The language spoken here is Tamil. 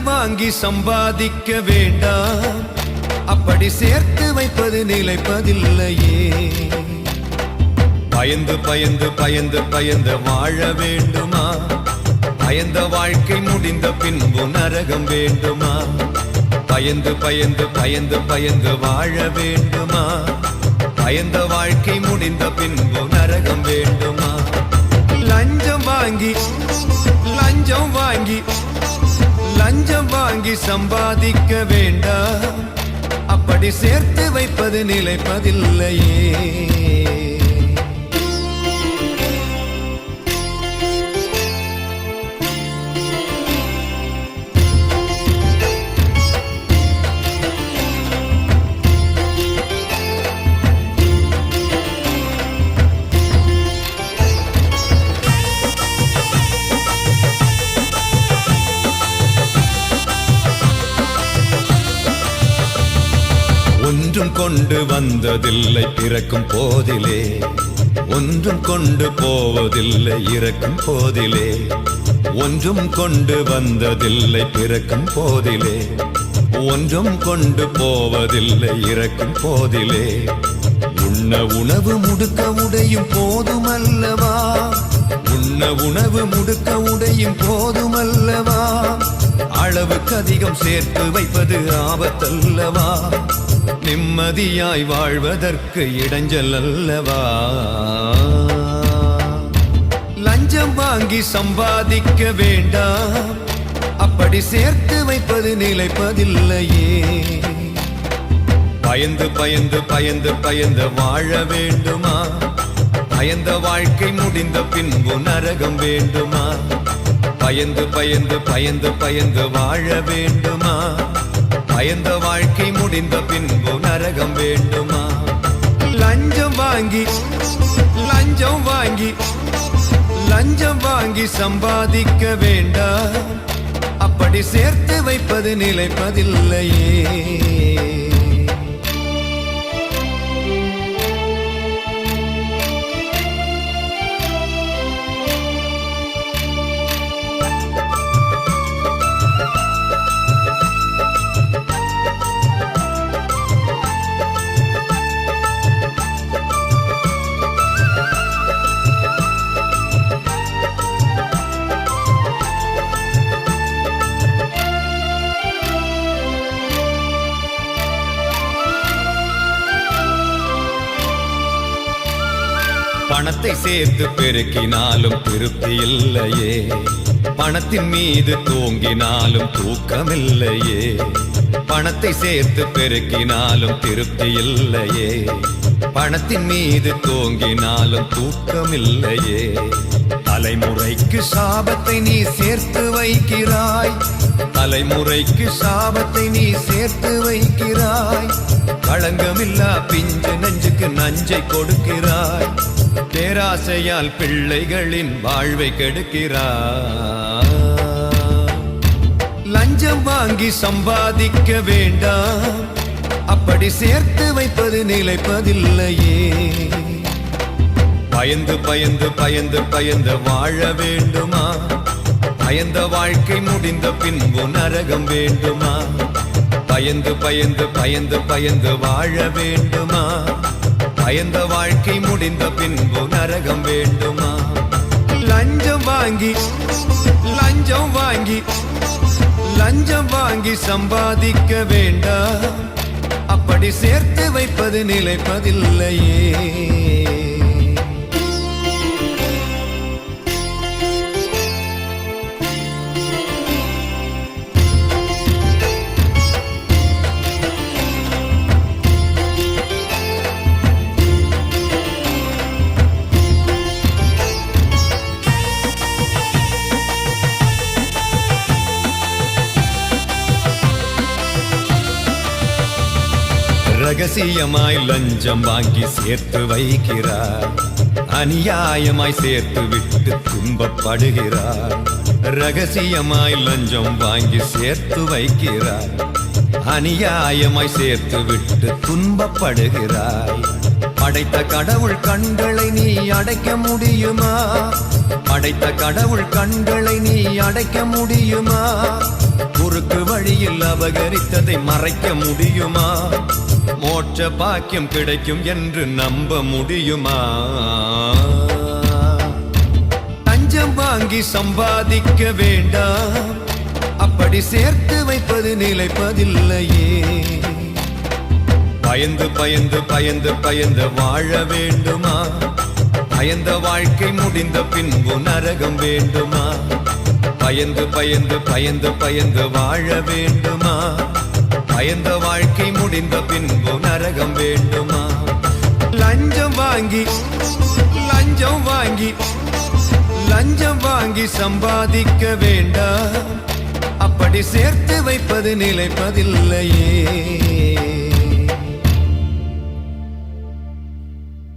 லஞ்சம் வாங்கி சம்பாதிக்க வேண்டாம், அப்படி சேர்த்து வைப்பது நிலைப்பதில்லையே. பயந்து பயந்து பயந்து பயந்து வாழ வேண்டுமா? பயந்த வாழ்க்கை முடிந்த பின்பு நரகம் வேண்டுமா? பயந்து பயந்து பயந்து பயந்து வாழ வேண்டுமா? பயந்த வாழ்க்கை முடிந்த பின்பு நரகம் வேண்டுமா? லஞ்சம் வாங்கி லஞ்சம் வாங்கி லஞ்சம் வாங்கி சம்பாதிக்க வேண்டாம், அப்படி சேர்த்து வைப்பது நிலைப்பதில்லையே. ஒன்றும் கொண்டு வந்ததில்லை பிறக்கும் போதிலே, ஒன்றும் கொண்டு போவதில்லை இறக்கும் போதிலே. ஒன்றும் கொண்டு வந்ததில்லை பிறக்கும் போதிலே, ஒன்றும் கொண்டு போவதில்லை இறக்கும் போதிலே. உண்ண உணவு முடுக்க உடையும் போதுமல்லவா? உண்ண உணவு முடுக்க உடையும் போதுமல்லவா? அளவுக்கு அதிகம் சேர்த்து வைப்பது ஆபத்தல்லவா? நிம்மதியாய் வாழ்வதற்கு இடைஞ்சல் அல்லவா? லஞ்சம் வாங்கி சம்பாதிக்க வேண்டாம், அப்படி சேர்த்து வைப்பது நிலைப்பதில்லையே. பயந்து பயந்து பயந்து பயந்து வாழ வேண்டுமா? பயந்த வாழ்க்கை முடிந்த பின்பு நரகம் வேண்டுமா? பயந்து பயந்து பயந்து பயந்து வாழ வேண்டுமா? பயந்த வாழ்க்கை முடிந்த பின்பு நரகம் வேண்டுமா? லஞ்சம் வாங்கி லஞ்சம் வாங்கி லஞ்சம் வாங்கி சம்பாதிக்க வேண்டாம், அப்படி சேர்த்து வைப்பது நிலைப்பதில்லையே. பணத்தை சேர்த்து பெருக்கினாலும் திருப்தி இல்லையே, பணத்தின் மீது தூங்கினாலும் தூக்கமில்லையே. பணத்தை சேர்த்து பெருக்கினாலும் திருப்தி இல்லையே, பணத்தின் மீது தூங்கினாலும் தூக்கமில்லையே. தலைமுறைக்கு சாபத்தை நீ சேர்த்து வைக்கிறாய், தலைமுறைக்கு சாபத்தை நீ சேர்த்து வைக்கிறாய். களங்கமில்லா பிஞ்சு நெஞ்சுக்கு நஞ்சை கொடுக்கிறாய், பேராசையால் பிள்ளைகளின் வாழ்வை கெடுக்கிறாய். லஞ்சம் வாங்கி சம்பாதிக்க வேண்டாம், அப்படி சேர்த்து வைப்பது நிலைப்பதில்லையே. பயந்து பயந்து பயந்து பயந்து வாழ வேண்டுமா? பயந்த வாழ்க்கை முடிந்த பின்பு நரகம் வேண்டுமா? பயந்து பயந்து பயந்து பயந்து வாழ வேண்டுமா? பயந்த வாழ்க்கை முடிந்த பின்பு நரகம் வேண்டுமா? லஞ்சம் வாங்கி லஞ்சம் வாங்கி லஞ்சம் வாங்கி சம்பாதிக்க வேண்டாம், அப்படி சேர்த்து வைப்பது நிலைப்பதில்லையே. ரகசியமாய் லஞ்சம் வாங்கி சேர்த்து வைக்கிறார், அநியாயமாய் சேர்த்து விட்டு துன்பப்படுகிறார். ரகசியமாய் லஞ்சம் வாங்கி சேர்த்து வைக்கிறார், அநியாயமாய் சேர்த்து விட்டு துன்பப்படுகிறாய். படைத்த கடவுள் கண்களை நீ அடைக்க முடியுமா? படைத்த கடவுள் கண்களை நீ அடைக்க முடியுமா? குறுக்கு வழியில் அபகரித்ததை மறைக்க முடியுமா? மோட்ச பாக்கியம் கிடைக்கும் என்று நம்ப முடியுமா? லஞ்சம் வாங்கி சம்பாதிக்க வேண்டாம், அப்படி சேர்த்து வைப்பது நிலைப்பதில்லையே. பயந்து பயந்து பயந்து பயந்து வாழ வேண்டுமா? பயந்த வாழ்க்கை முடிந்த பின்பு நரகம் வேண்டுமா? பயந்து பயந்து பயந்து பயந்து வாழ வேண்டுமா? பயந்த வாழ்க்கை முடிந்த பின்பு நரகம் வேண்டுமா? லஞ்சம் வாங்கி லஞ்சம் வாங்கி லஞ்சம் வாங்கி சம்பாதிக்க வேண்டாம், அப்படி சேர்த்து வைப்பது நிலைப்பதில்லையே.